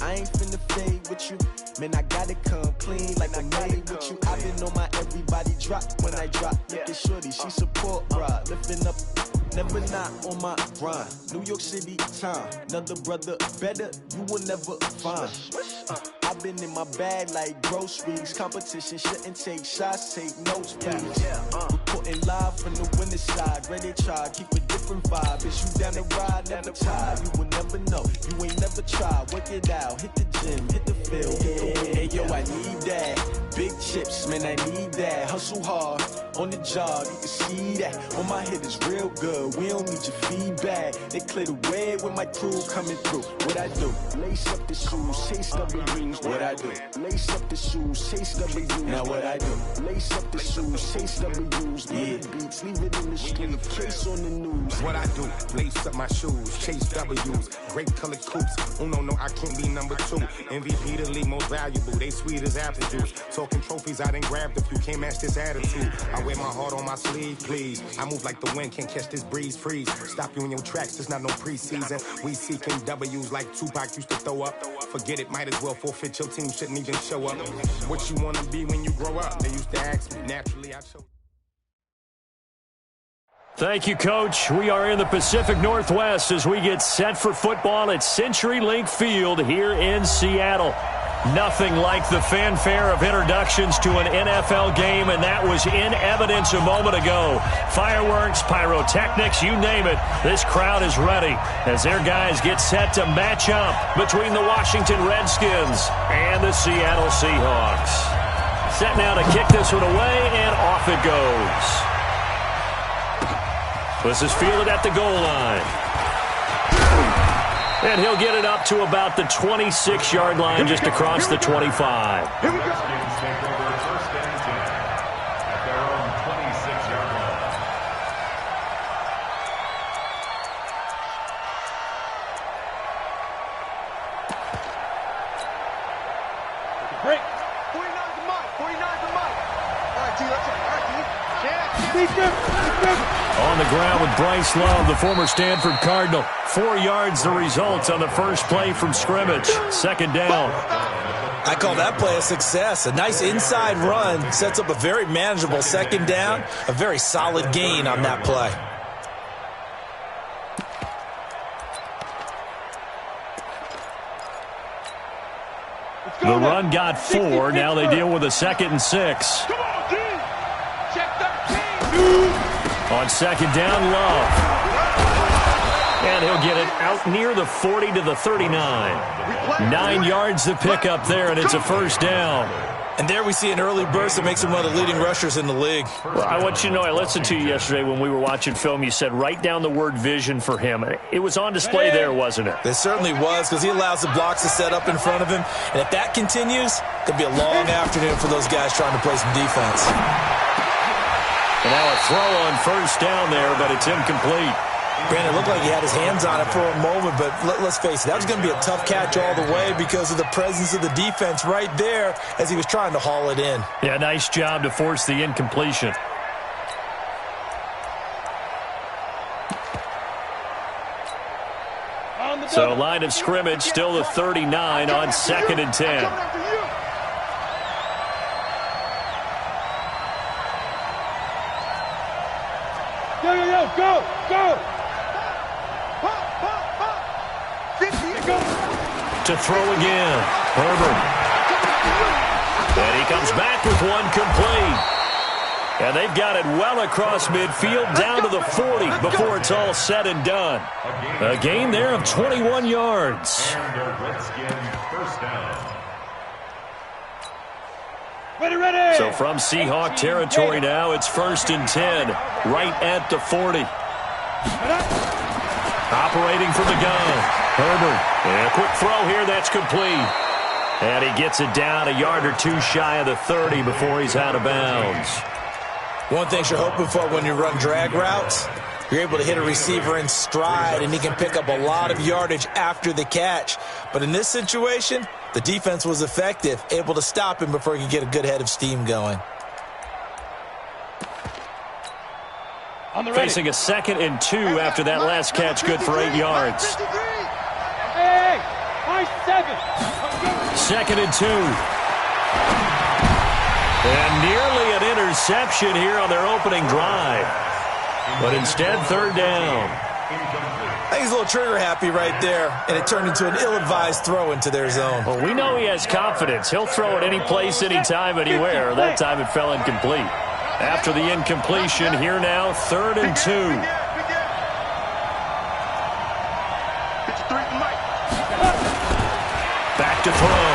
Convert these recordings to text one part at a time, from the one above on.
I ain't finna fade with you. Man, I gotta come clean like I made with you. I've been on my everybody drop when I drop. Look at shorty, she support ride. Lifting up, never not on my grind. New York City time, another brother better, you will never find. I've been in my bag like groceries. Competition shouldn't take shots, take notes, please. Reporting live from the winning side. Ready to try, keep a different vibe. Is you down the ride, never tired. You will never know, you ain't never tried. Work it out, hit the gym, hit the field. Hey yo, I need that. Big chips, man, I need that. Hustle hard, on the job, you can see that. On my head is real good, we don't need your feedback. They clear the way with my crew coming through. What I do? Lace up the shoes, chase W's. What I do? Lace up the shoes, chase W's. Now what I do? Lace up the shoes, chase W's. Yeah, beats, leave it in the street, case on the news. What I do? Lace up my shoes, chase W's. Great colored coops. Oh no, I can't be number 2. MVP the league most valuable. They sweet as apple juice. Talking trophies, I done grabbed a few. Can't match this attitude. I wear my heart on my sleeve, please. I move like the wind, can't catch this breeze. Freeze. Stop you in your tracks. There's not no preseason. We seeking W's like Tupac used to throw up. Forget it, might as well forfeit. Your team shouldn't even show up. What you wanna be when you grow up? They used to ask me. Naturally, I chose. Thank you, Coach. We are in the Pacific Northwest as we get set for football at CenturyLink Field here in Seattle. Nothing like the fanfare of introductions to an NFL game, and that was in evidence a moment ago. Fireworks, pyrotechnics, you name it. This crowd is ready as their guys get set to match up between the Washington Redskins and the Seattle Seahawks. Set now to kick this one away, and off it goes. This is fielded at the goal line. And he'll get it up to about the 26-yard line, just across the 25. Here we go. Redskins take over first and 10 at their own 26-yard line. Break. 49's the mic. 49's the mic. All right, T. Let's go. All right, T. Defense. On the ground with Bryce Love, the former Stanford Cardinal. 4 yards the result on the first play from scrimmage. Second down. I call that play a success. A nice inside run sets up a very manageable second down. A very solid gain on that play. The run got 4. Now they deal with a 2nd and 6. Come on, D. Check 13. On second down, Love. And he'll get it out near the 40 to the 39. 9 yards to pick up there, and it's a first down. And there we see an early burst that makes him one of the leading rushers in the league. Well, I want you to know, I listened to you yesterday when we were watching film. You said write down the word vision for him. It was on display there, wasn't it? It certainly was, because he allows the blocks to set up in front of him. And if that continues, it could be a long afternoon for those guys trying to play some defense. And now a throw on first down there, but it's incomplete. Brandon, it looked like he had his hands on it for a moment, but let's face it, that was going to be a tough catch all the way because of the presence of the defense right there as he was trying to haul it in. Yeah, nice job to force the incompletion. So line of scrimmage, still the 39 on 2nd and 10. Go! To throw again, Herbert. And he comes back with one complete. And they've got it well across midfield, down to the 40 before it's all said and done. A gain there of 21 yards. And a Redskins first down. Ready. So from Seahawk territory now, it's 1st and 10, right at the 40. Operating from the gun, Herbert. And a quick throw here, that's complete. And he gets it down a yard or two shy of the 30 before he's out of bounds. One thing you're hoping for when you run drag routes, you're able to hit a receiver in stride, and he can pick up a lot of yardage after the catch. But in this situation, the defense was effective, able to stop him before he could get a good head of steam going. Facing a 2nd and 2 after that last catch, good for 8 yards. Hey, I said 2nd and 2. And nearly an interception here on their opening drive. But instead, 3rd down. I think he's a little trigger happy right there, and it turned into an ill-advised throw into their zone. Well, we know he has confidence. He'll throw it any place, anytime, anywhere. That time it fell incomplete. After the incompletion, here now, 3rd and 2. Back to throw.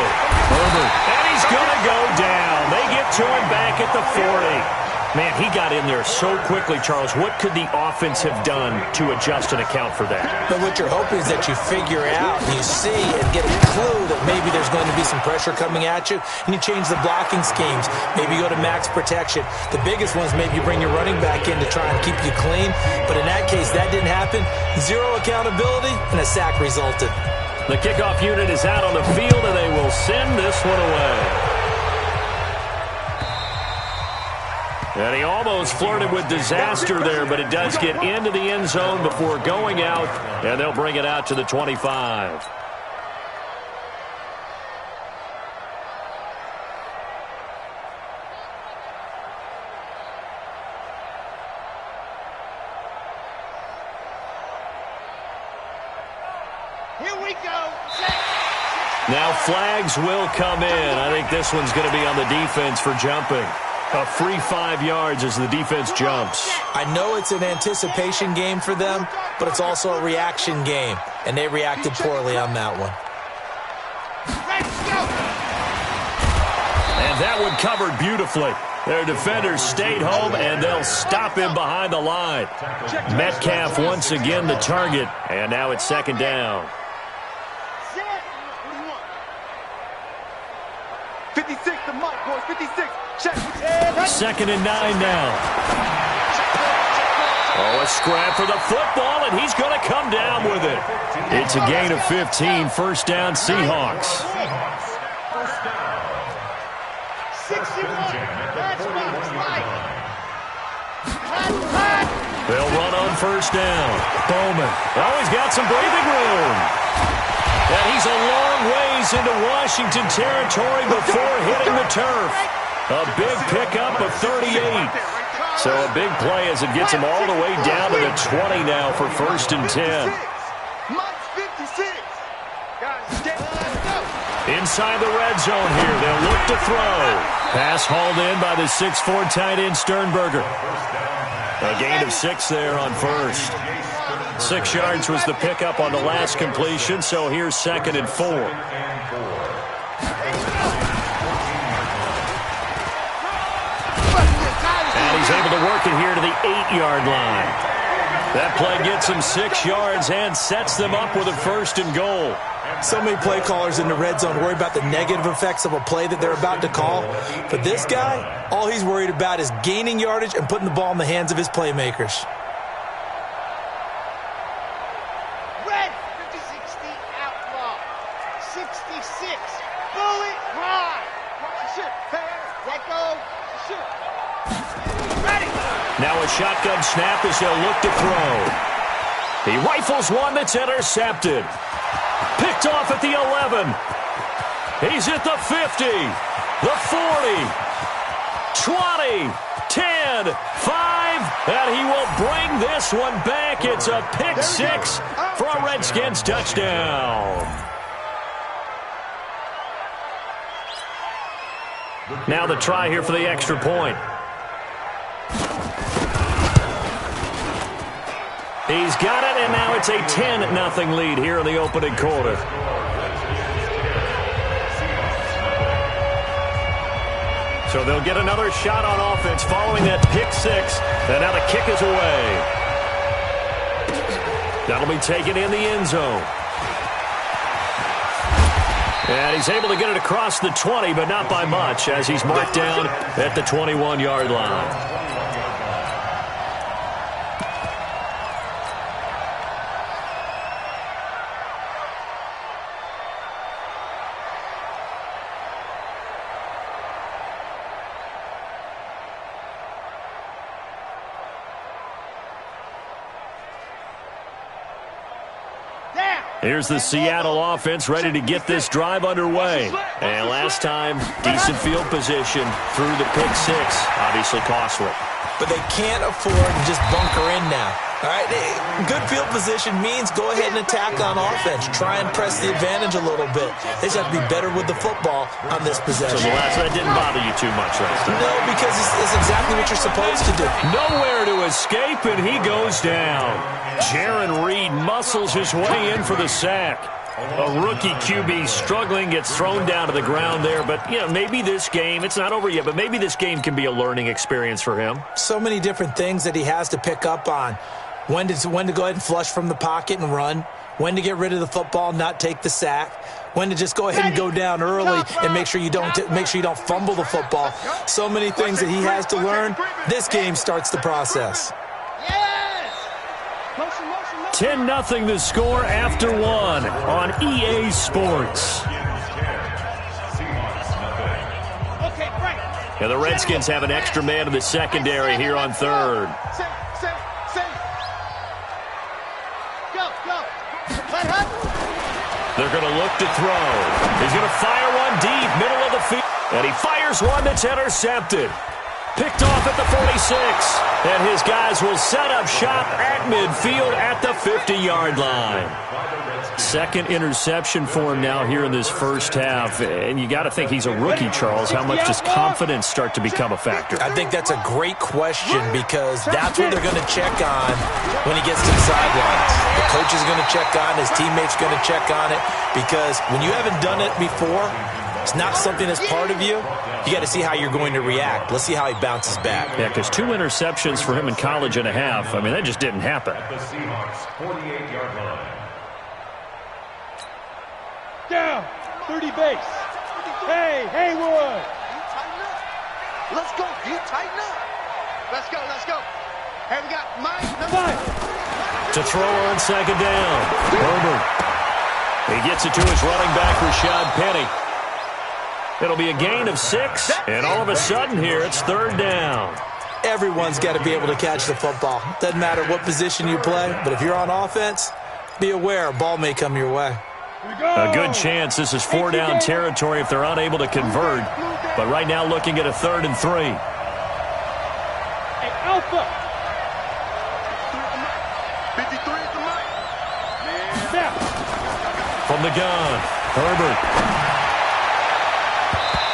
Herbert. And he's going to go down. They get to him back at the 40. Man, he got in there so quickly, Charles. What could the offense have done to adjust and account for that? But what you're hoping is that you figure out, you see, and get a clue that maybe there's going to be some pressure coming at you, and you change the blocking schemes. Maybe you go to max protection. The biggest one is maybe you bring your running back in to try and keep you clean. But in that case, that didn't happen. 0 accountability, and a sack resulted. The kickoff unit is out on the field, and they will send this one away. And he almost flirted with disaster there, but it does get into the end zone before going out, and they'll bring it out to the 25. Here we go. Now flags will come in. I think this one's going to be on the defense for jumping. A free 5 yards as the defense jumps. I know it's an anticipation game for them, but it's also a reaction game, and they reacted poorly on that one. And that one covered beautifully. Their defenders stayed home, and they'll stop him behind the line. Metcalf once again the target, and now it's 2nd down. 56, the mic, boys, 56. Check. 2nd and 9 now. Oh, a scrap for the football, and he's going to come down with it. It's a gain of 15, 1st down Seahawks. 61. That's right. They'll run on 1st down. Bowman. Oh, he's got some breathing room. And he's a long ways into Washington territory before hitting the turf. A big pickup of 38. So a big play as it gets him all the way down to the 20 now for 1st and 10. Inside the red zone here. They'll look to throw. Pass hauled in by the 6'4" tight end Sternberger. A gain of 6 there on 1st. 6 yards was the pickup on the last completion, so here's 2nd and 4. And he's able to work it here to the 8-yard line. That play gets him 6 yards and sets them up with a 1st and goal. So many play callers in the red zone worry about the negative effects of a play that they're about to call. But this guy, all he's worried about is gaining yardage and putting the ball in the hands of his playmakers. Red, 50-60, outlaw. 66, bullet high. Let go. Ready. Now a shotgun snap as they'll look to throw. He rifles one that's intercepted. Picked off at the 11. He's at the 50, the 40, 20, 10, 5, and he will bring this one back. It's a pick 6 for a Redskins touchdown. Now the try here for the extra point. He's got it, and now it's a 10-0 lead here in the opening quarter. So they'll get another shot on offense following that pick 6, and now the kick is away. That'll be taken in the end zone. And he's able to get it across the 20, but not by much, as he's marked down at the 21-yard line. Down. Here's the Seattle offense ready to get this drive underway. And last time, decent field position through the pick six. Obviously costly. But they can't afford to just bunker in now. All right, good field position means go ahead and attack on offense. Try and press the advantage a little bit. They just have to be better with the football on this possession. So the last one didn't bother you too much last time? No, because it's exactly what you're supposed to do. Nowhere to escape, and he goes down. Jaron Reed muscles his way in for the sack. A rookie QB struggling, gets thrown down to the ground there. But, you know, maybe this game, it's not over yet, but maybe this game can be a learning experience for him. So many different things that he has to pick up on. When to go ahead and flush from the pocket and run. When to get rid of the football, not take the sack. When to just go ahead and go down early and make sure you don't fumble the football. So many things that he has to learn. This game starts the process. 10-0 the score after one on EA Sports. And the Redskins have an extra man in the secondary here on third. They're going to look to throw. He's going to fire one deep, middle of the field. And he fires one that's intercepted. Picked off at the 46. And his guys will set up shop at midfield at the 50-yard line. Second interception for him now here in this first half. And you got to think he's a rookie, Charles. How much does confidence start to become a factor? I think that's a great question because that's what they're going to check on when he gets to the sidelines. The coach is going to check on, his teammates going to check on it, because when you haven't done it before, it's not something that's part of you. You got to see how you're going to react. Let's see how he bounces back. Yeah, because 2 interceptions for him in college and a half. I mean, that just didn't happen. The Seahawks 48-yard line. Down, 30 base. Hey, Haywood. Let's go, you tighten up. Let's go. Hey, we got Mike. To throw on second down. Herbert. He gets it to his running back, Rashad Penny. It'll be a gain of 6, and all of a sudden here it's third down. Everyone's got to be able to catch the football. Doesn't matter what position you play, but if you're on offense, be aware a ball may come your way. A good chance this is 4-down territory if they're unable to convert. But right now looking at a 3rd and 3. Hey, Alpha. 53 at the mic. Snap. From the gun, Herbert.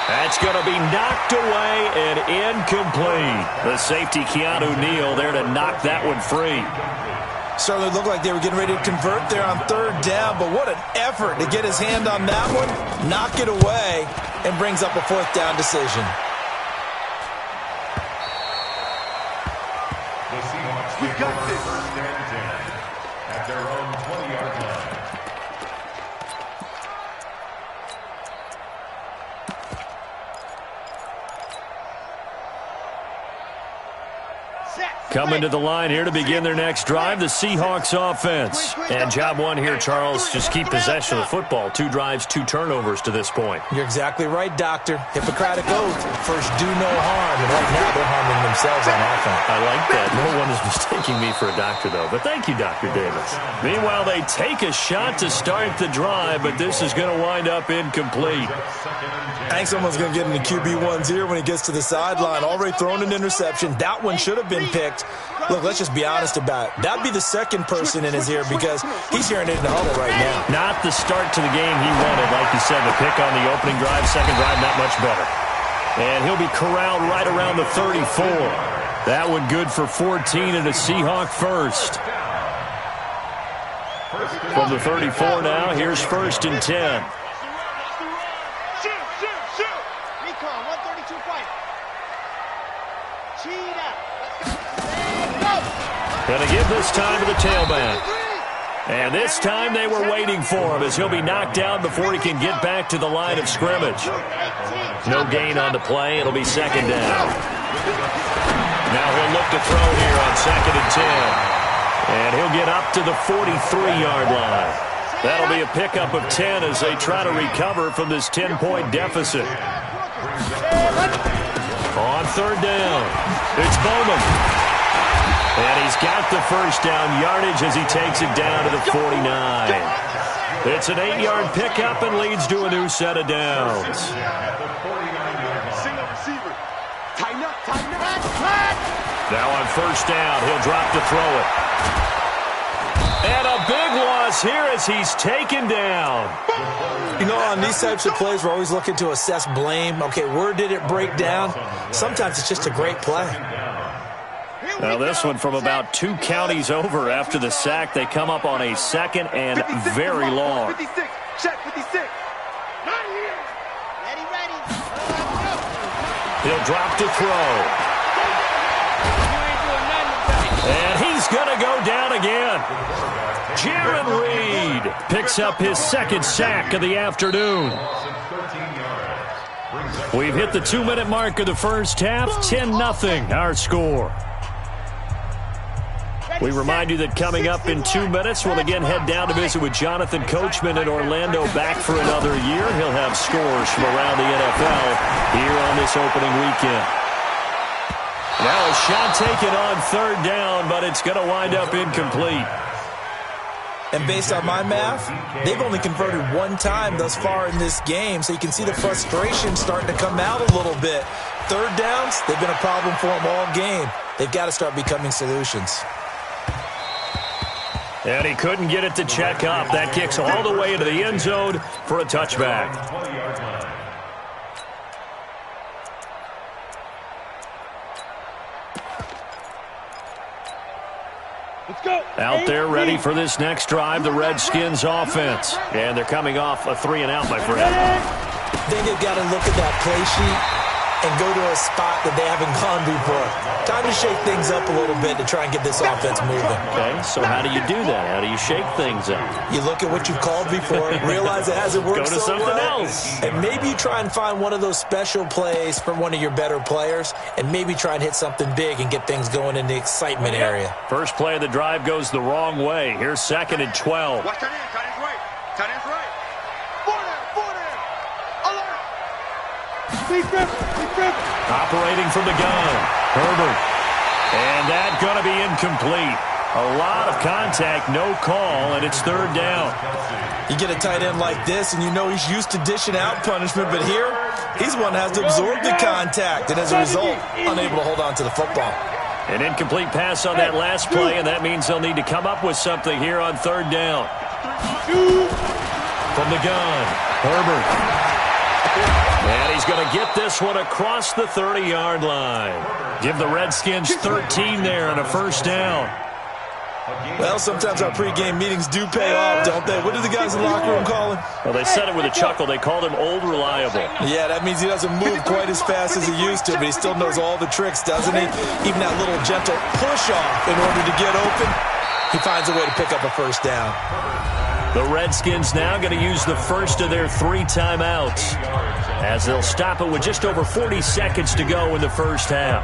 That's going to be knocked away and incomplete. The safety, Keanu Neal, there to knock that one free. Certainly looked like they were getting ready to convert there on 3rd down, but what an effort to get his hand on that one, knock it away, and brings up a 4th down decision. The Seahawks We got this. first and 10 at their own 20-yard line. Coming to the line here to begin their next drive, the Seahawks offense. And job one here, Charles, just keep possession of the football. 2 drives, 2 turnovers to this point. You're exactly right, Doctor. Hippocratic oath. First, do no harm. And right now, they're harming themselves on offense. I like that. No one is mistaking me for a doctor, though. But thank you, Dr. Davis. Meanwhile, they take a shot to start the drive, but this is going to wind up incomplete. I think someone's going to get into QB1's ear when he gets to the sideline. Already thrown an interception. That one should have been picked. Look, let's just be honest about it. That'd be the second person in his ear because he's hearing it in the huddle right now. Not the start to the game he wanted. Like you said, the pick on the opening drive, second drive, not much better. And he'll be corralled right around the 34. That one good for 14 and a Seahawk first. From the 34 now, here's 1st and 10. Shoot. Recon, 132 fight. Cheetah. Going to give this time to the tailback. And this time they were waiting for him as he'll be knocked down before he can get back to the line of scrimmage. No gain on the play. It'll be 2nd down. Now he'll look to throw here on 2nd and 10. And he'll get up to the 43-yard line. That'll be a pickup of 10 as they try to recover from this 10-point deficit. On 3rd down, it's Bowman. And he's got the first down yardage as he takes it down to the 49. It's an 8-yard pickup and leads to a new set of downs. Single receiver. Tighten up. Now on first down, he'll drop to throw it. And a big loss here as he's taken down. You know, on these types of plays, we're always looking to assess blame. Okay, where did it break down? Sometimes it's just a great play. Now this one from about 2 counties over after the sack. They come up on a second and very long. 56. Check 56. He'll drop to throw. And he's going to go down again. Jaron Reed picks up his second sack of the afternoon. We've hit the 2-minute mark of the first half. 10-0 our score. We remind you that coming up in 2 minutes, we'll again head down to visit with Jonathan Coachman in Orlando, back for another year. He'll have scores from around the NFL here on this opening weekend. Now a shot taken on third down, but it's going to wind up incomplete. And based on my math, they've only converted 1 time thus far in this game, so you can see the frustration starting to come out a little bit. Third downs, they've been a problem for them all game. They've got to start becoming solutions. And he couldn't get it to check up. That kicks all the way into the end zone for a touchback. Let's go. Out there ready for this next drive, the Redskins offense. And they're coming off a 3-and-out, my friend. Then you've got to look at that play sheet and go to a spot that they haven't gone before. Time to shake things up a little bit to try and get this offense moving. Okay, so how do you do that? How do you shake things up? You look at what you've called before, realize it hasn't worked Go to so something well, else. and maybe you try and find one of those special plays from one of your better players, and maybe try and hit something big and get things going in the excitement area. First play of the drive goes the wrong way. Here's 2nd and 12. Watch tight end. Tight end's right. Tight end's right. 4 down. Alert. Operating from the gun, Herbert. And that's going to be incomplete. A lot of contact, no call, and it's third down. You get a tight end like this, and you know he's used to dishing out punishment, but here, he's one that has to absorb the contact, and as a result, unable to hold on to the football. An incomplete pass on that last play, and that means they'll need to come up with something here on third down. From the gun, Herbert. And he's going to get this one across the 30-yard line. Give the Redskins 13 there and a first down. Well, sometimes our pregame meetings do pay off, don't they? What do the guys in the locker room call him? Well, they said it with a chuckle. They called him Old Reliable. Yeah, that means he doesn't move quite as fast as he used to, but he still knows all the tricks, doesn't he? Even that little gentle push-off in order to get open, he finds a way to pick up a first down. The Redskins now going to use the first of their 3 timeouts, as they'll stop it with just over 40 seconds to go in the first half.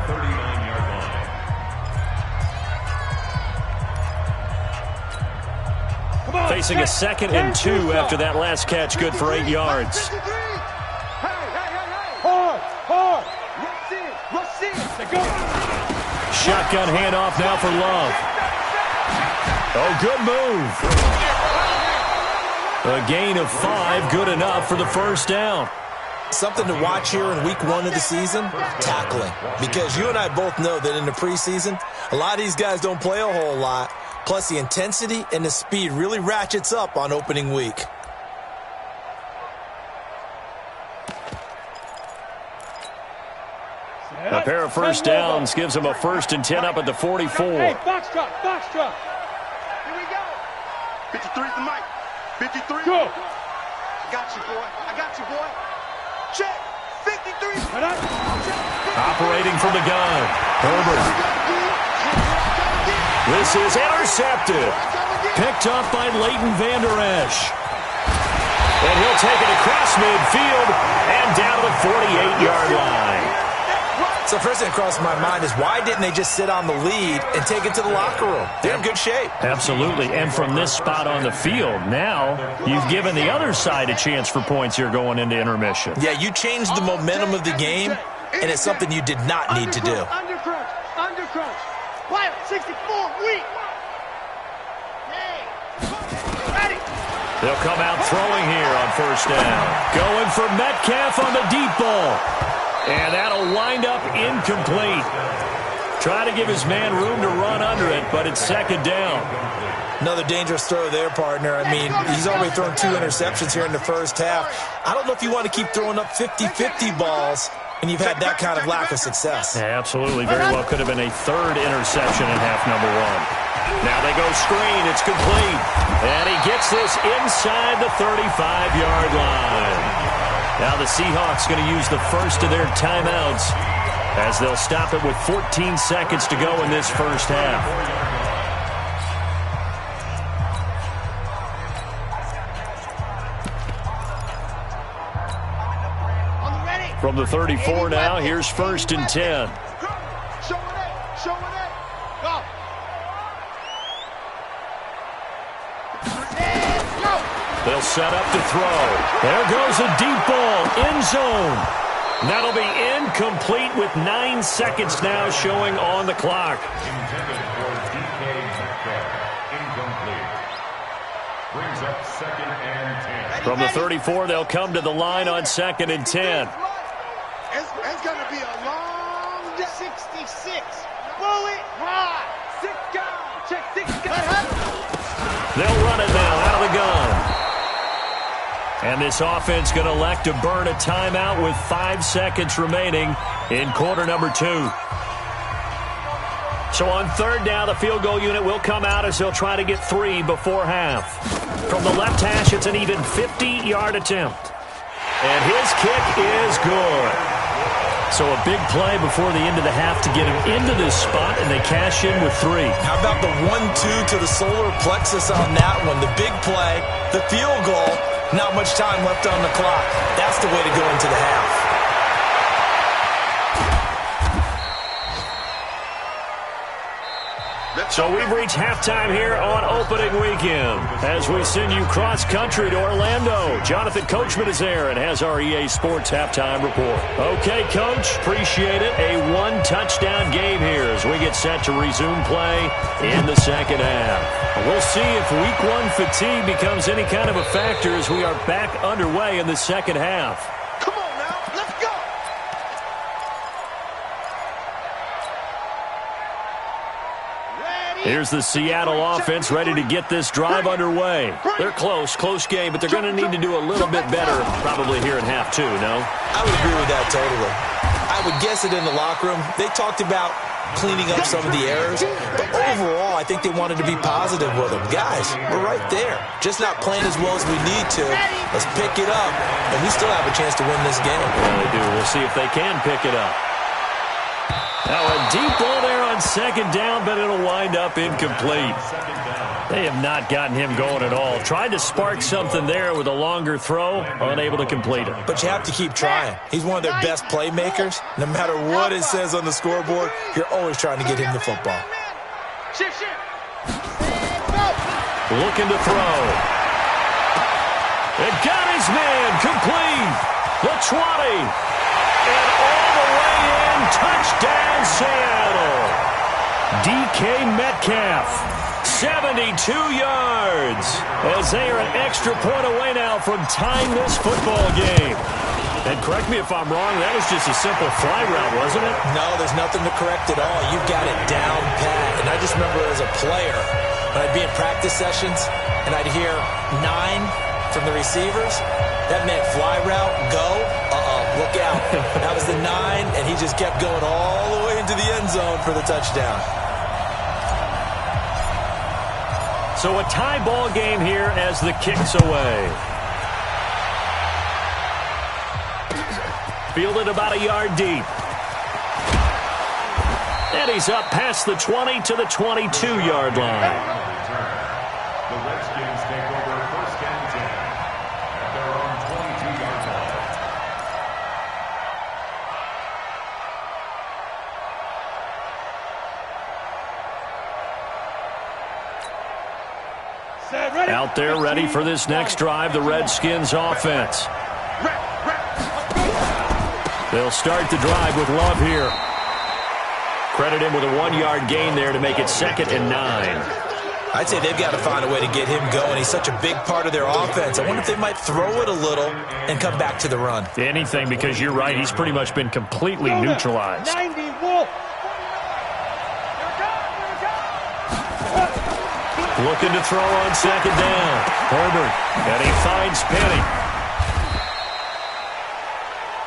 Facing a 2nd and 2 after that last catch, good for 8 yards. Hard. Rush in. Shotgun handoff now for Love. Oh, good move. A gain of 5, good enough for the first down. Something to watch here in week 1 of the season, tackling. Because you and I both know that in the preseason, a lot of these guys don't play a whole lot. Plus, the intensity and the speed really ratchets up on opening week. A pair of first downs gives them a 1st and 10 up at the 44. Hey, box drop. Here we go. 53's the mic. 53. Go. I got you, boy. Check. 53. Operating from the gun. Herbert. This is intercepted. Picked up by Leighton Vander Esch. And he'll take it across midfield and down to the 48-yard line. So first thing that crossed my mind is why didn't they just sit on the lead and take it to the locker room? They're in good shape. Absolutely. And from this spot on the field, now you've given the other side a chance for points here going into intermission. Yeah, you changed the momentum of the game, and it's something you did not need to do. Under crunch. Quiet, 64, weak. Hey. Ready. They'll come out throwing here on first down. Going for Metcalf on the deep ball. And that'll wind up incomplete. Trying to give his man room to run under it, but it's second down. Another dangerous throw there, partner. I mean, he's already thrown 2 interceptions here in the first half. I don't know if you want to keep throwing up 50-50 balls, and you've had that kind of lack of success. Yeah, absolutely. Very well could have been a 3rd interception in half number 1. Now they go screen. It's complete. And he gets this inside the 35-yard line. Now the Seahawks going to use the first of their timeouts as they'll stop it with 14 seconds to go in this first half. From the 34 now, here's 1st and 10. They'll set up to throw. There goes a deep ball, end zone. That'll be incomplete with 9 seconds now showing on the clock. Intended for DK Metcalf. Incomplete. Brings up 2nd and 10. From the 34, they'll come to the line on 2nd and 10. It's going to be a long 66. Bullet ride. 6 guys. Check 6 guys. They'll run it now out of the gun. And this offense going to elect to burn a timeout with 5 seconds remaining in quarter number 2. So on 3rd down, the field goal unit will come out as they'll try to get 3 before half. From the left hash, it's an even 50-yard attempt. And his kick is good. So a big play before the end of the half to get him into this spot, and they cash in with 3. How about the 1-2 to the solar plexus on that one? The big play, the field goal, not much time left on the clock. That's the way to go into the half. So we've reached halftime here on opening weekend as we send you cross-country to Orlando. Jonathan Coachman is there and has our EA Sports halftime report. Okay, Coach, appreciate it. A 1-touchdown game here as we get set to resume play in the second half. We'll see if Week 1 fatigue becomes any kind of a factor as we are back underway in the second half. Come on now, let's go. Here's the Seattle offense ready to get this drive underway. They're close game, but they're going to need to do a little bit better probably here in half 2, no? I would agree with that totally. I would guess it in the locker room. They talked about cleaning up some of the errors, but overall, I think they wanted to be positive with them. Guys, we're right there. Just not playing as well as we need to. Let's pick it up, and we still have a chance to win this game. Yeah, they do. We'll see if they can pick it up. Now a deep ball there on 2nd down, but it'll wind up incomplete. They have not gotten him going at all. Tried to spark something there with a longer throw, unable to complete it. But you have to keep trying. He's one of their best playmakers. No matter what it says on the scoreboard, you're always trying to get him the football. Looking to throw. It got his man complete. The 20. And all the way in, touchdown Seattle. DK Metcalf, 72 yards, as they are an extra point away now from tying this football game. And correct me if I'm wrong, that was just a simple fly route, wasn't it? No, there's nothing to correct at all. You've got it down pat. And I just remember as a player, when I'd be in practice sessions and I'd hear 9 from the receivers, that meant fly route, go, look out. That was the 9, and he just kept going all the way into the end zone for the touchdown. So a tie ball game here as the kick's away. Fielded about a yard deep. And he's up past the 20 to the 22-yard line. The Redskins take over 1st and 10 at their own 22-yard line. Out there ready for this next drive, the Redskins offense. They'll start the drive with Love here. Credit him with a 1-yard gain there to make it 2nd and 9. I'd say they've got to find a way to get him going. He's such a big part of their offense. I wonder if they might throw it a little and come back to the run. Anything, because you're right. He's pretty much been completely neutralized. 90, Wolf. Looking to throw on second down. Herbert, and he finds Penny.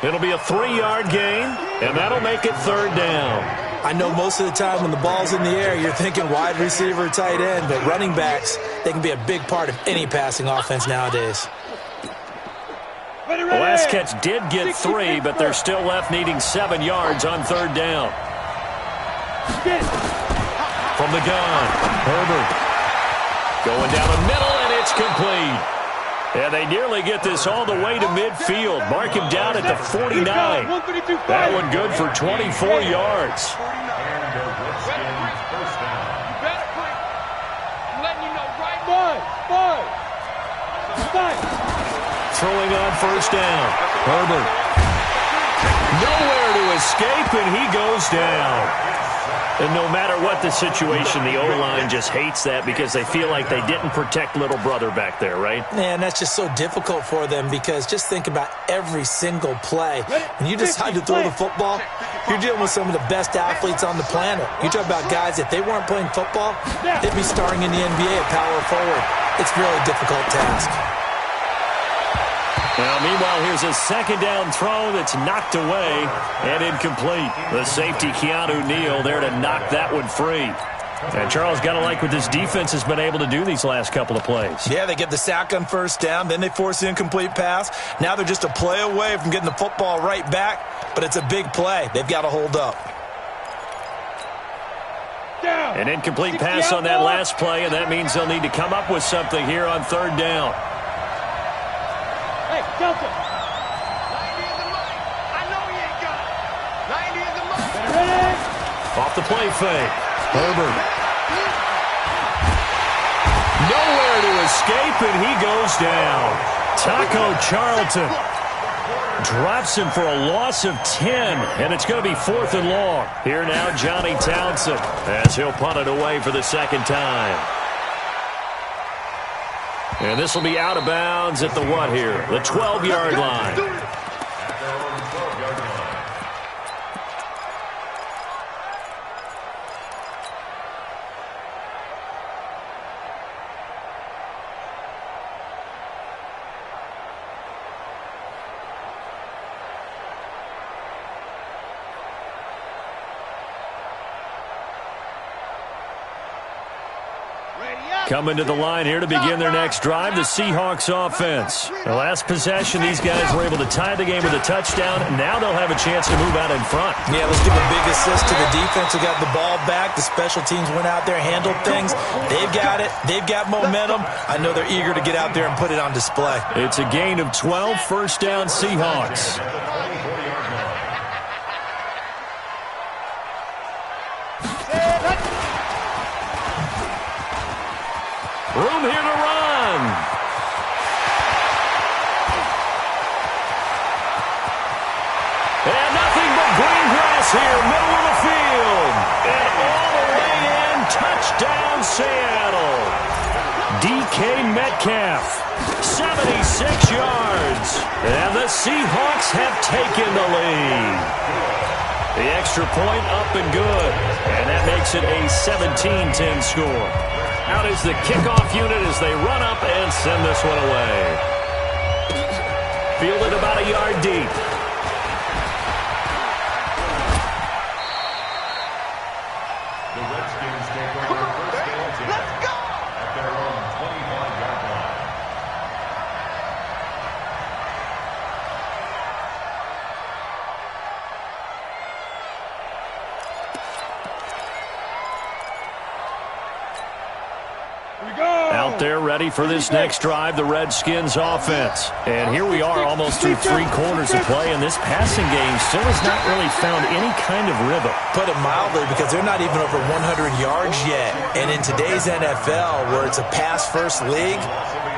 It'll be a 3-yard gain, and that'll make it third down. I know most of the time when the ball's in the air, you're thinking wide receiver, tight end, but running backs, they can be a big part of any passing offense nowadays. The last catch did get 3, but they're still left needing 7 yards on third down. From the gun, Herbert. Going down the middle, and it's complete. And they nearly get this all the way to midfield. Mark him down at the 49. That one good for 24 yards. Throwing on first down. Herbert. Nowhere to escape, and he goes down. And no matter what the situation, the O-line just hates that because they feel like they didn't protect little brother back there, right? Man, that's just so difficult for them because just think about every single play. When you decide to throw the football, you're dealing with some of the best athletes on the planet. You talk about guys, if they weren't playing football, they'd be starring in the NBA at power forward. It's a really difficult task. Now, meanwhile, here's a second down throw that's knocked away and incomplete. The safety, Keanu Neal, there to knock that one free. And Charles, got to like what this defense has been able to do these last couple of plays. Yeah, they get the sack on first down, then they force the incomplete pass. Now they're just a play away from getting the football right back, but it's a big play. They've got to hold up. An incomplete pass on that last play, and that means they'll need to come up with something here on third down. Hey, Delta. 90 in the mic. I know he ain't got it. 90 in the mic. Off the play fake. Herbert. Nowhere to escape, and he goes down. Taco Charlton drops him for a loss of 10, and it's going to be 4th and long. Here now, Johnny Townsend, as he'll punt it away for the second time. And this will be out of bounds at the what here? The 12-yard line. Coming to the line here to begin their next drive, the Seahawks offense. The last possession, these guys were able to tie the game with a touchdown. Now they'll have a chance to move out in front. Yeah, let's give a big assist to the defense who got the ball back. The special teams went out there, handled things. They've got it. They've got momentum. I know they're eager to get out there and put it on display. It's a gain of 12, first down Seahawks. Room here to run. And nothing but green grass here, middle of the field. And all the way in, touchdown Seattle. DK Metcalf, 76 yards. And the Seahawks have taken the lead. The extra point up and good. And that makes it a 17-10 score. Out is the kickoff unit as they run up and send this one away. Fielded about a yard deep. The Redskins take over first and 10 at their own 25-yard line. Out there ready for this next drive, the Redskins offense. And here we are almost through 3 quarters of play, and this passing game still has not really found any kind of rhythm. Put it mildly, because they're not even over 100 yards yet. And in today's NFL, where it's a pass-first league,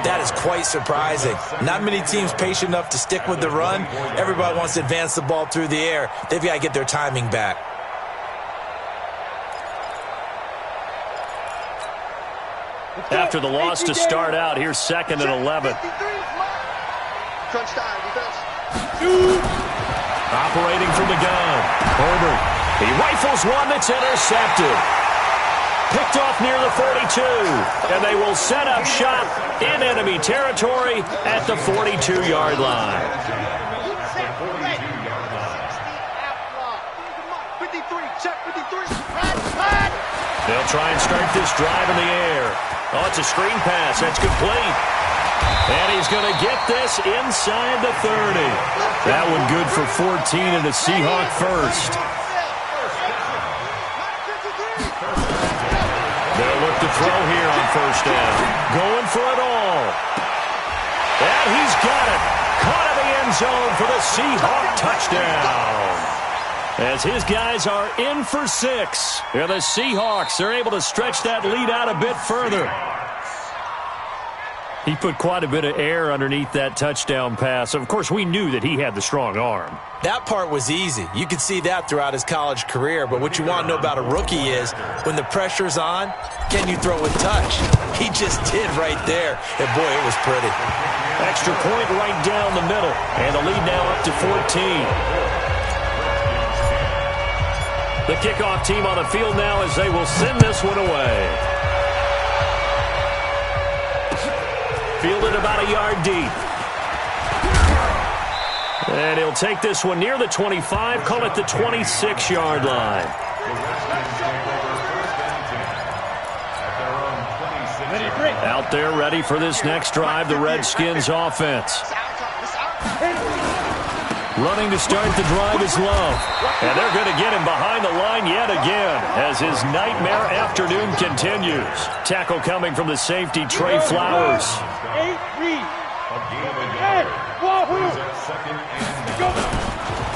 that is quite surprising. Not many teams patient enough to stick with the run. Everybody wants to advance the ball through the air. They've got to get their timing back. after the loss to start out. Here's 2nd and 11. Crunch time, defense. Operating from the gun, Herbert. He rifles one that's intercepted. Picked off near the 42, and they will set up shop in enemy territory at the 42-yard line. 53, check 53. They'll try and start this drive in the air. Oh, it's a screen pass. That's complete. And he's going to get this inside the 30. That one good for 14 and a Seahawk first. They'll look to throw here on first down. Going for it all. And he's got it. Caught in the end zone for the Seahawk touchdown. As his guys are in for 6. And the Seahawks are able to stretch that lead out a bit further. He put quite a bit of air underneath that touchdown pass. Of course, we knew that he had the strong arm. That part was easy. You could see that throughout his college career. But what you want to know about a rookie is when the pressure's on, can you throw with touch? He just did right there. And, boy, it was pretty. Extra point right down the middle. And the lead now up to 14. The kickoff team on the field now as they will send this one away. Fielded about a yard deep. And he'll take this one near the 25, call it the 26-yard line. Out there ready for this next drive, the Redskins offense. Running to start the drive is Love. And they're going to get him behind the line yet again as his nightmare afternoon continues. Tackle coming from the safety, Trey Flowers.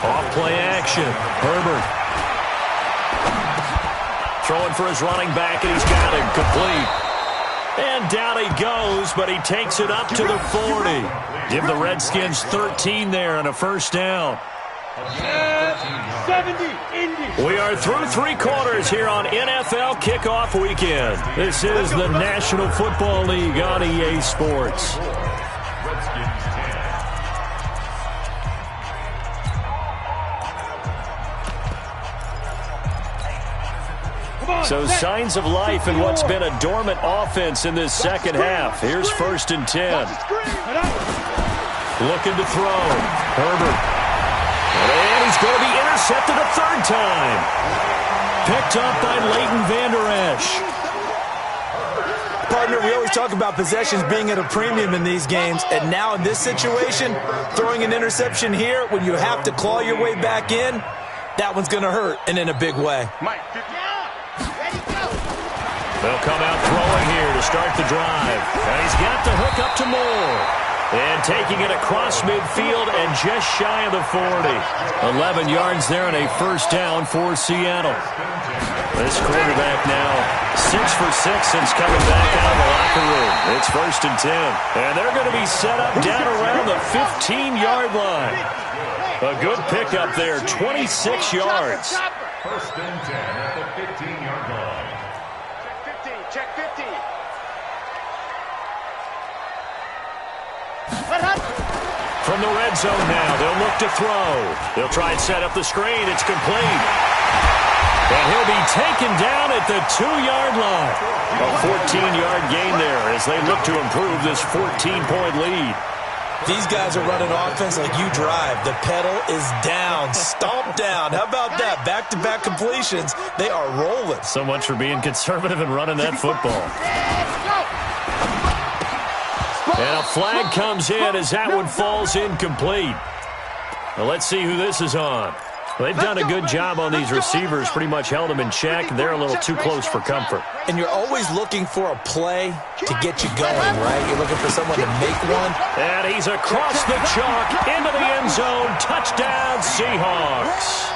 Off play action. Herbert. Throwing for his running back, and he's got him complete. And down he goes, but he takes it up to the 40. Give the Redskins 13 there and a first down. 70, Indy. We are through 3 quarters here on NFL Kickoff Weekend. This is the National Football League on EA Sports. So signs of life in what's been a dormant offense in this second half. Here's 1st and 10. Looking to throw. Herbert. And he's going to be intercepted a 3rd time. Picked up by Leighton Vander Esch. Partner, we always talk about possessions being at a premium in these games, and now in this situation, throwing an interception here when you have to claw your way back in, that one's going to hurt, and in a big way. They'll come out throwing here to start the drive. And he's got the hook up to Moore. And taking it across midfield and just shy of the 40. 11 yards there and a first down for Seattle. This quarterback now 6 for 6 since coming back out of the locker room. It's 1st and 10. And they're going to be set up down around the 15-yard line. A good pickup there, 26 yards. 1st and 10 at the 15-yard line. Check 50. From the red zone now, they'll look to throw. They'll try and set up the screen. It's complete. And he'll be taken down at the 2-yard line. A 14-yard gain there as they look to improve this 14-point lead. These guys are running offense like you drive. The pedal is down, stomped down. How about that? Back-to-back completions. They are rolling. So much for being conservative and running that football. And a flag comes in as that one falls incomplete. Now let's see who this is on. Well, they've done a good job on these receivers, pretty much held them in check. They're a little too close for comfort. And you're always looking for a play to get you going, right? You're looking for someone to make one. And he's across the chalk into the end zone. Touchdown, Seahawks.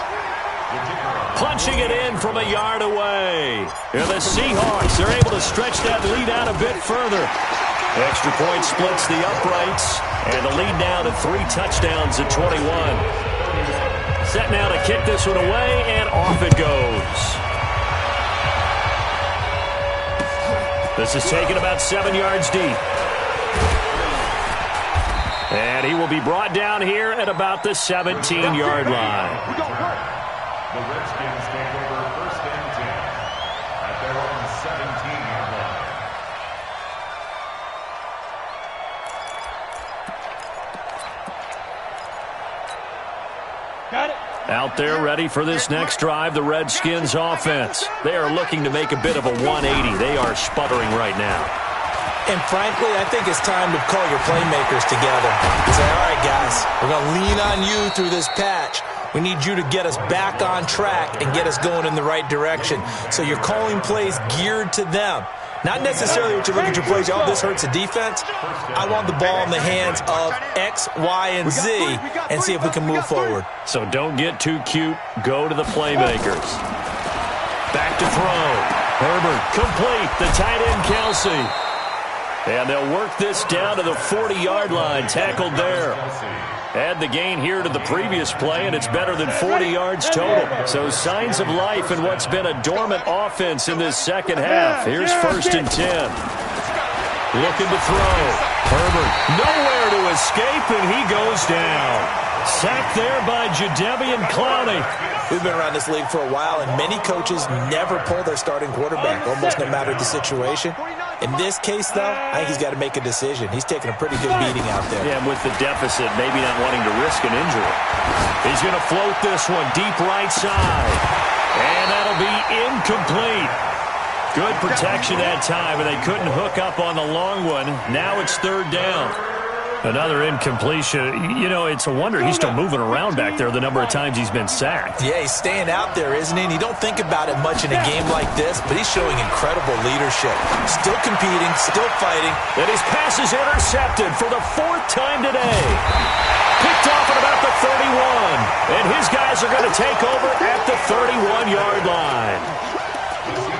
Punching it in from a yard away. And the Seahawks are able to stretch that lead out a bit further. Extra point splits the uprights. And the lead now to 3 touchdowns at 21. Set now to kick this one away, and off it goes. This is taken about 7 yards deep. And he will be brought down here at about the 17-yard line. The Redskins take over 1st and 10 at their own 17-yard line. Got it. Out there ready for this next drive, the Redskins offense. They are looking to make a bit of a 180. They are sputtering right now. And frankly, I think it's time to call your playmakers together. Say, all right, guys, we're going to lean on you through this patch. We need you to get us back on track and get us going in the right direction. So you're calling plays geared to them. Not necessarily what you look at your plays, oh, this hurts the defense. I want the ball in the hands of X, Y, and Z and see if we can move forward. So don't get too cute. Go to the playmakers. Back to throw. Herbert, complete. The tight end, Kelsey. And they'll work this down to the 40-yard line. Tackled there. Add the gain here to the previous play, and it's better than 40 yards total. So signs of life in what's been a dormant offense in this second half. Here's 1st and 10. Looking to throw. Herbert nowhere to escape, and he goes down. Sacked there by Jadeveon Clowney. We've been around this league for a while, and many coaches never pull their starting quarterback, almost no matter the situation. In this case, though, I think he's got to make a decision. He's taking a pretty good beating out there. Yeah, and with the deficit, maybe not wanting to risk an injury. He's going to float this one deep right side. And that'll be incomplete. Good protection that time, and they couldn't hook up on the long one. Now it's 3rd down. Another incompletion. You know, it's a wonder he's still moving around back there the number of times he's been sacked. Yeah, he's staying out there, isn't he? And you don't think about it much in a game like this, but he's showing incredible leadership. Still competing, still fighting. And his pass is intercepted for the 4th time today. Picked off at about the 31. And his guys are going to take over at the 31-yard line.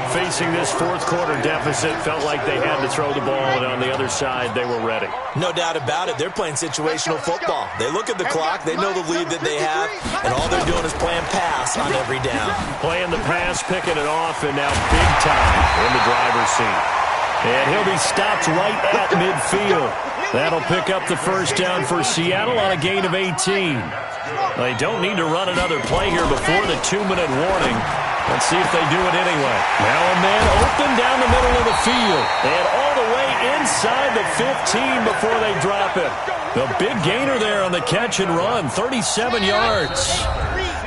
Facing this 4th quarter deficit, felt like they had to throw the ball, and on the other side, they were ready. No doubt about it. They're playing situational football. They look at the clock, they know the lead that they have, and all they're doing is playing pass on every down. Playing the pass, picking it off, and now big time in the driver's seat. And he'll be stopped right at midfield. That'll pick up the 1st down for Seattle on a gain of 18. They don't need to run another play here before the 2-minute warning. Let's see if they do it anyway. Now a man open down the middle of the field. And all the way inside the 15 before they drop it. The big gainer there on the catch and run, 37 yards.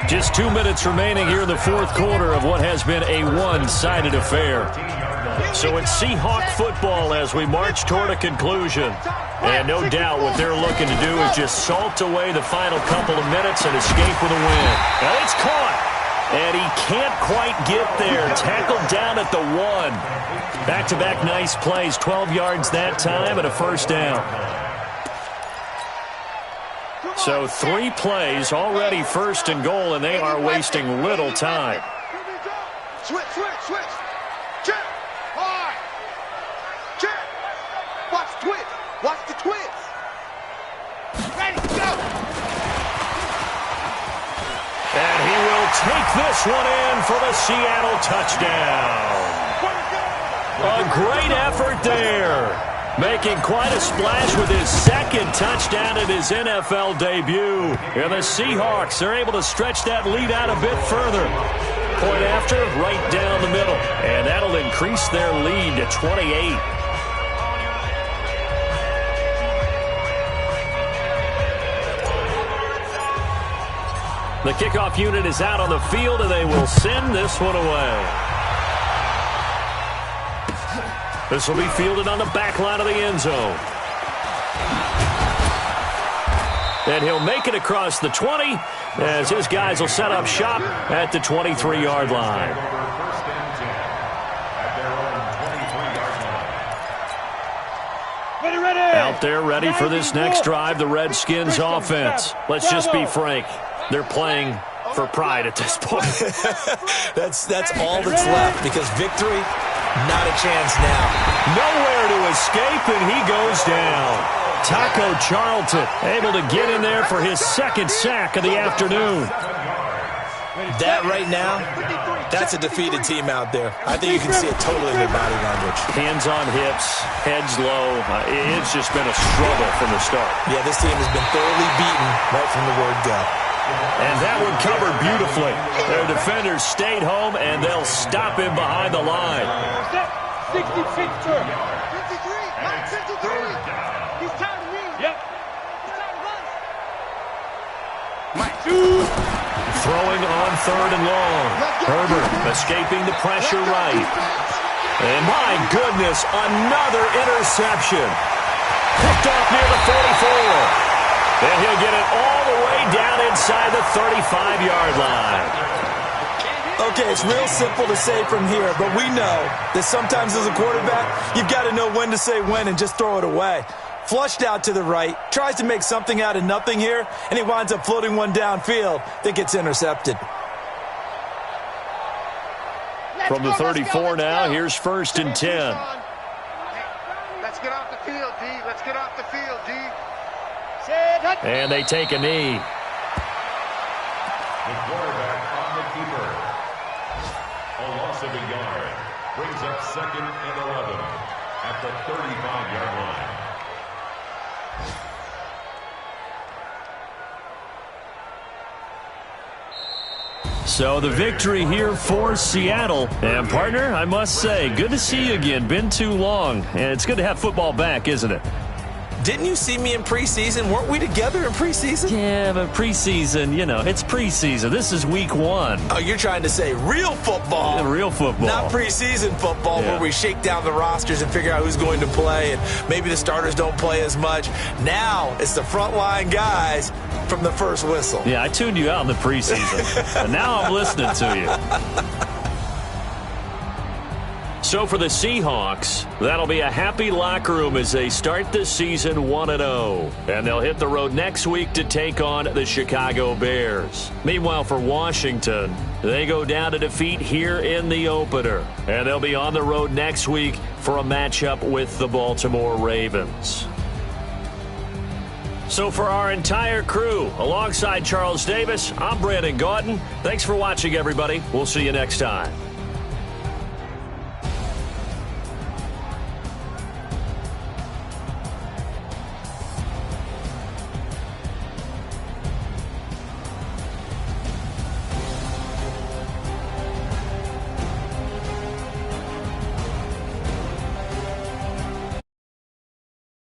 Just 2 minutes remaining here in the 4th quarter of what has been a one-sided affair. So it's Seahawk football as we march toward a conclusion. And no doubt what they're looking to do is just salt away the final couple of minutes and escape with a win. Now it's caught. And he can't quite get there. Tackled down at the 1. Back-to-back nice plays. 12 yards that time and a 1st down. So 3 plays, already 1st and goal, and they are wasting little time. Switch. Check. Hard. Check. Watch twitch. Watch the twitch. Ready, go. And he will take this one in for the Seattle touchdown. A great effort there. Making quite a splash with his 2nd touchdown in his NFL debut. And the Seahawks are able to stretch that lead out a bit further. Point after, right down the middle. And that'll increase their lead to 28. The kickoff unit is out on the field, and they will send this one away. This will be fielded on the back line of the end zone. And he'll make it across the 20 as his guys will set up shop at the 23-yard line. Out there ready for this next drive, the Redskins offense. Let's just be frank. They're playing for pride at this point. That's all that's left, because victory, not a chance now. Nowhere to escape, and he goes down. Taco Charlton able to get in there for his 2nd sack of the afternoon. That right now That's a defeated team out there. I think you can see it totally in their body language. Hands on hips, heads low. It's just been a struggle from the start. Yeah, this team has been thoroughly beaten right from the word go. And that one covered beautifully. Their defenders stayed home, and they'll stop him behind the line. 60 picture. 53. Mike, 53. He's time to win. Yep. He's time to run. Mike. Throwing on 3rd and long. Herbert escaping the pressure right. And my goodness, another interception. Picked off near the 44. And he'll get it all the way down inside the 35-yard line. Okay, it's real simple to say from here, but we know that sometimes as a quarterback, you've got to know when to say when and just throw it away. Flushed out to the right, tries to make something out of nothing here, and he winds up floating one downfield that gets intercepted. From the 34 now, here's 1st and 10. Let's get off the field, D. Let's get off the field, D. And they take a knee. The quarterback on the keeper. A loss of a yard. Brings up 2nd and 11 at the 35-yard line. So the victory here for Seattle. And, partner, I must say, good to see you again. Been too long. And it's good to have football back, isn't it? Didn't you see me in preseason? Weren't we together in preseason? Yeah, but preseason, you know, it's preseason. This is week 1. Oh, you're trying to say real football. Yeah, real football. Not preseason football where we shake down the rosters and figure out who's going to play, and maybe the starters don't play as much. Now it's the frontline guys from the first whistle. Yeah, I tuned you out in the preseason, and now I'm listening to you. So for the Seahawks, that'll be a happy locker room as they start the season 1-0. And they'll hit the road next week to take on the Chicago Bears. Meanwhile, for Washington, they go down to defeat here in the opener. And they'll be on the road next week for a matchup with the Baltimore Ravens. So for our entire crew, alongside Charles Davis, I'm Brandon Gaudin. Thanks for watching, everybody. We'll see you next time.